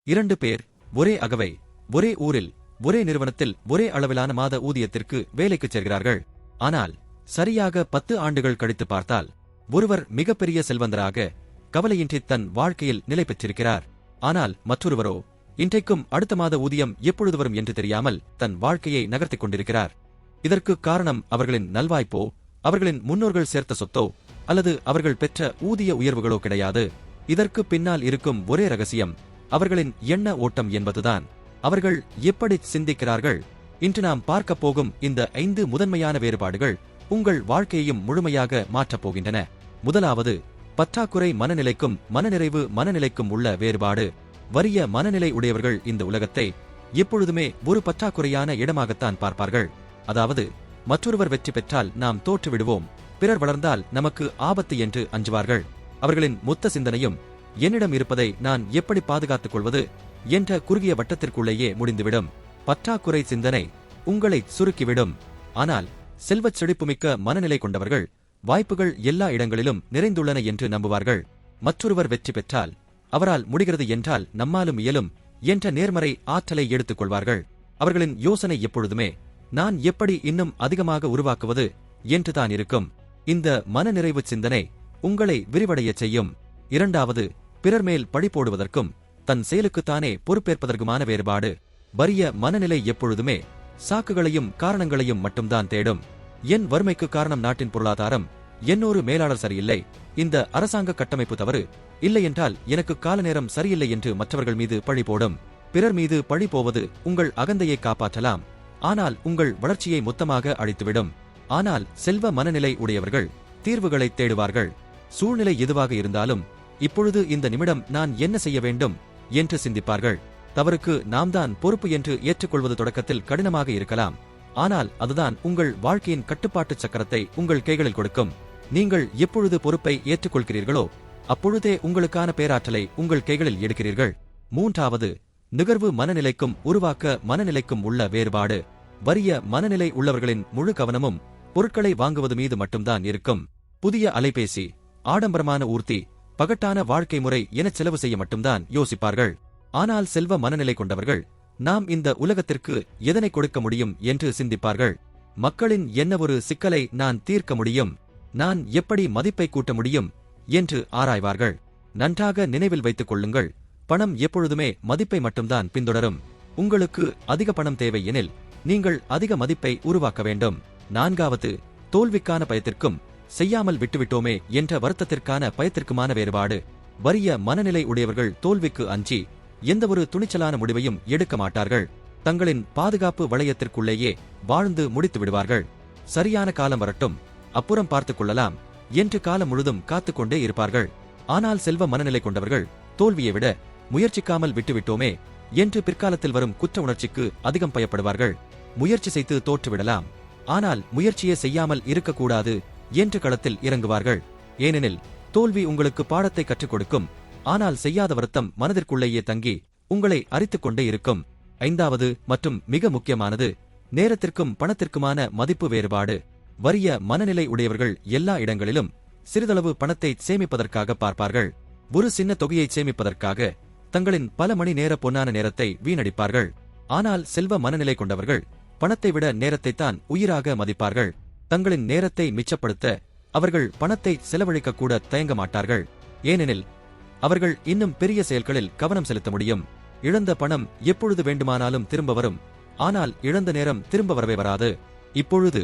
2 பேர் ஒரே அகவை, ஒரே ஊரில், ஒரே நிறுவனத்தில் ஒரே அளவிலான மாத ஊதியத்திற்கு வேலைக்குச் சேர்கிறார்கள். ஆனால் சரியாக 10 ஆண்டுகள் கழித்து பார்த்தால் ஒருவர் மிகப்பெரிய செல்வந்தராக கவலையின்றி தன் வாழ்க்கையில் நிலை பெற்றிருக்கிறார். ஆனால் மற்றொருவரோ இன்றைக்கும் அடுத்த மாத ஊதியம் எப்பொழுது வரும் என்று தெரியாமல் தன் வாழ்க்கையை நகர்த்திக் கொண்டிருக்கிறார். இதற்கு காரணம் அவர்களின் நல்வாய்ப்போ, அவர்களின் முன்னோர்கள் சேர்த்த சொத்தோ அல்லது அவர்கள் பெற்ற ஊதிய உயர்வுகளோ கிடையாது. இதற்கு பின்னால் இருக்கும் ஒரே ரகசியம் அவர்களின் எண்ண ஓட்டம் என்பதுதான். அவர்கள் எப்படி சிந்திக்கிறார்கள்? இன்று நாம் பார்க்கப் போகும் இந்த 5 முதன்மையான வேறுபாடுகள் உங்கள் வாழ்க்கையையும் முழுமையாக மாற்றப் போகின்றன. முதலாவது, பற்றாக்குறை மனநிலைக்கும் மனநிறைவு மனநிலைக்கும் உள்ள வேறுபாடு. வறிய மனநிலை உடையவர்கள் இந்த உலகத்தை எப்பொழுதுமே ஒரு பற்றாக்குறையான இடமாகத்தான் பார்ப்பார்கள். அதாவது, மற்றொருவர் வெற்றி பெற்றால் நாம் தோற்றுவிடுவோம், பிறர் வளர்ந்தால் நமக்கு ஆபத்து என்று அஞ்சுவார்கள். அவர்களின் மொத்த சிந்தனையும் என்னிடம் இருப்பதை நான் எப்படி பாதுகாத்துக் கொள்வது என்ற குறுகிய வட்டத்திற்குள்ளேயே முடிந்துவிடும். பற்றாக்குறை சிந்தனை உங்களை சுருக்கிவிடும். ஆனால் செல்வச் செழிப்புமிக்க மனநிலை கொண்டவர்கள் வாய்ப்புகள் எல்லா இடங்களிலும் நிறைந்துள்ளன என்று நம்புவார்கள். மற்றொருவர் வெற்றி பெற்றால், அவரால் முடிகிறது என்றால் நம்மாலும் இயலும் என்ற நேர்மறை ஆற்றலை எடுத்துக் கொள்வார்கள். அவர்களின் யோசனை எப்பொழுதுமே நான் எப்படி இன்னும் அதிகமாக உருவாக்குவது என்றுதான் இருக்கும். இந்த மனநிறைவு சிந்தனை உங்களை விரிவடையச் செய்யும். இரண்டாவது, பிறர் மேல் பழி போடுவதற்கும் தன் செயலுக்குத்தானே பொறுப்பேற்பதற்குமான வேறுபாடு. வறிய மனநிலை எப்பொழுதுமே சாக்குகளையும் காரணங்களையும் மட்டும்தான் தேடும். என் வறுமைக்கு காரணம் நாட்டின் பொருளாதாரம், என்னொரு மேலாளர் சரியில்லை, இந்த அரசாங்க கட்டமைப்பு தவறு, இல்லையென்றால் எனக்கு கால நேரம் சரியில்லை என்று மற்றவர்கள் மீது பழி போடும். பிறர் மீது பழி போவது உங்கள் அகந்தையை காப்பாற்றலாம், ஆனால் உங்கள் வளர்ச்சியை மொத்தமாக அழித்துவிடும். ஆனால் செல்வ மனநிலை உடையவர்கள் தீர்வுகளை தேடுவார்கள். சூழ்நிலை எதுவாக இருந்தாலும் இப்பொழுது இந்த நிமிடம் நான் என்ன செய்ய வேண்டும் என்று சிந்திப்பார்கள். தவறுக்கு நாம் தான் பொறுப்பு என்று ஏற்றுக்கொள்வது தொடக்கத்தில் கடினமாக இருக்கலாம். ஆனால் அதுதான் உங்கள் வாழ்க்கையின் கட்டுப்பாட்டு சக்கரத்தை உங்கள் கைகளில் கொடுக்கும். நீங்கள் எப்பொழுது பொறுப்பை ஏற்றுக்கொள்கிறீர்களோ அப்பொழுதே உங்களுக்கான பேராற்றலை உங்கள் கைகளில் எடுக்கிறீர்கள். மூன்றாவது, நுகர்வு மனநிலைக்கும் உருவாக்க மனநிலைக்கும் உள்ள வேறுபாடு. வறிய மனநிலை உள்ளவர்களின் முழு கவனமும் பொருட்களை வாங்குவது மீது மட்டும்தான் இருக்கும். புதிய அலைபேசி, ஆடம்பரமான ஊர்தி, பகட்டான வாழ்க்கை முறை என செலவு செய்ய மட்டும்தான் யோசிப்பார்கள். ஆனால் செல்வ மனநிலை கொண்டவர்கள் நாம் இந்த உலகத்திற்கு எதனை கொடுக்க முடியும் என்று சிந்திப்பார்கள். மக்களின் என்ன ஒரு சிக்கலை நான் தீர்க்க முடியும், நான் எப்படி மதிப்பை கூட்ட முடியும் என்று ஆராய்வார்கள். நன்றாக நினைவில் வைத்துக் கொள்ளுங்கள், பணம் எப்பொழுதுமே மதிப்பை மட்டும்தான் பின்தொடரும். உங்களுக்கு அதிக பணம் தேவை எனில் நீங்கள் அதிக மதிப்பை உருவாக்க வேண்டும். நான்காவது, தோல்விக்கான பயத்திற்கும் செய்யாமல் விட்டுவிட்டோமே என்ற வருத்தத்திற்கான பயத்திற்குமான வேறுபாடு. வறிய மனநிலை உடையவர்கள் தோல்விக்கு அஞ்சி எந்தவொரு துணிச்சலான முடிவையும் எடுக்க மாட்டார்கள். தங்களின் பாதுகாப்பு வளையத்திற்குள்ளேயே வாழ்ந்து முடித்து விடுவார்கள். சரியான காலம் வரட்டும், அப்புறம் பார்த்துக் கொள்ளலாம் என்று காலம் முழுதும் காத்துக்கொண்டே இருப்பார்கள். ஆனால் செல்வ மனநிலை கொண்டவர்கள் தோல்வியை விட முயற்சிக்காமல் விட்டுவிட்டோமே என்று பிற்காலத்தில் வரும் குற்ற உணர்ச்சிக்கு அதிகம் பயப்படுவார்கள். முயற்சி செய்து தோற்றுவிடலாம், ஆனால் முயற்சியே செய்யாமல் இருக்கக்கூடாது என்று களத்தில் இறங்குவார்கள். ஏனெனில் தோல்வி உங்களுக்கு பாடத்தை கற்றுக் கொடுக்கும், ஆனால் செய்யாத வருத்தம் மனதிற்குள்ளேயே தங்கி உங்களை அரித்துக் கொண்டே இருக்கும். ஐந்தாவது மற்றும் மிக முக்கியமானது, நேரத்திற்கும் பணத்திற்குமான மதிப்பு வேறுபாடு. வறிய மனநிலை உடையவர்கள் எல்லா இடங்களிலும் சிறிதளவு பணத்தை சேமிப்பதற்காக பார்ப்பார்கள். ஒரு சின்ன தொகையை சேமிப்பதற்காக தங்களின் பல மணி நேர பொன்னான நேரத்தை வீணடிப்பார்கள். ஆனால் செல்வ மனநிலை கொண்டவர்கள் பணத்தை விட நேரத்தைத்தான் உயிராக மதிப்பார்கள். தங்களின் நேரத்தை மிச்சப்படுத்த அவர்கள் பணத்தை செலவழிக்க கூட தயங்க மாட்டார்கள். ஏனெனில் அவர்கள் இன்னும் பெரிய செயல்களில் கவனம் செலுத்த முடியும். இழந்த பணம் எப்பொழுது வேண்டுமானாலும் திரும்ப வரும், ஆனால் இழந்த நேரம் திரும்ப வரவே வராது. இப்பொழுது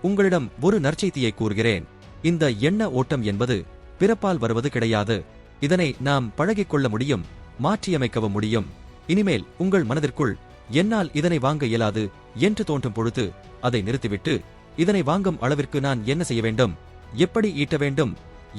உங்களிடம் ஒரு நற்செய்தியை கூறுகிறேன். இந்த எண்ண ஓட்டம் என்பது பிறப்பால் வருவது கிடையாது. இதனை நாம் பழகிக் கொள்ள முடியும், மாற்றியமைக்கவும் முடியும். இனிமேல் உங்கள் மனதிற்குள் என்னால் இதனை வாங்க இயலாது என்று தோன்றும் பொழுது அதை நிறுத்திவிட்டு, இதனை வாங்கும் அளவிற்கு நான் என்ன செய்ய வேண்டும், எப்படி ஈட்ட வேண்டும்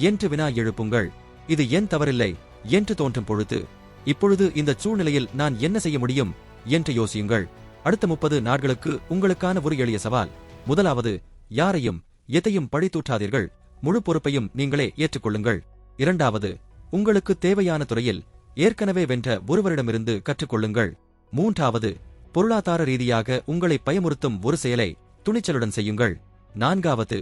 என்று வினா எழுப்புங்கள். இது என் தவறில்லை என்று தோன்றும் பொழுது, இப்பொழுது இந்த சூழ்நிலையில் நான் என்ன செய்ய முடியும் என்று யோசியுங்கள். அடுத்த 30 நாட்களுக்கு உங்களுக்கான ஒரு எளிய சவால். முதலாவது, யாரையும் எதையும் பழி தூற்றாதீர்கள், முழு பொறுப்பையும் நீங்களே ஏற்றுக்கொள்ளுங்கள். இரண்டாவது, உங்களுக்கு தேவையான துறையில் ஏற்கனவே வென்ற ஒருவரிடமிருந்து கற்றுக்கொள்ளுங்கள். மூன்றாவது, பொருளாதார ரீதியாக உங்களை பயமுறுத்தும் ஒரு செயலை துணிச்சலுடன் செய்யுங்கள். நான்காவது,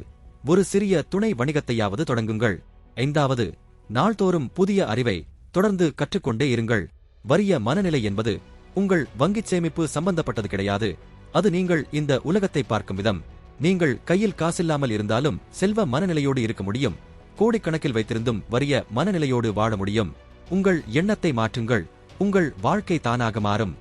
ஒரு சிறிய துணை வணிகத்தையாவது தொடங்குங்கள். ஐந்தாவது, நாள்தோறும் புதிய அறிவை தொடர்ந்து கற்றுக்கொண்டே இருங்கள். வறிய மனநிலை என்பது உங்கள் வங்கிச் சேமிப்பு சம்பந்தப்பட்டது கிடையாது. அது நீங்கள் இந்த உலகத்தை பார்க்கும் விதம். நீங்கள் கையில் காசில்லாமல் இருந்தாலும் செல்வ மனநிலையோடு இருக்க முடியும். கோடிக்கணக்கில் வைத்திருந்தும் வறிய மனநிலையோடு வாழ முடியும். உங்கள் எண்ணத்தை மாற்றுங்கள். உங்கள் வாழ்க்கை தானாக மாறும்.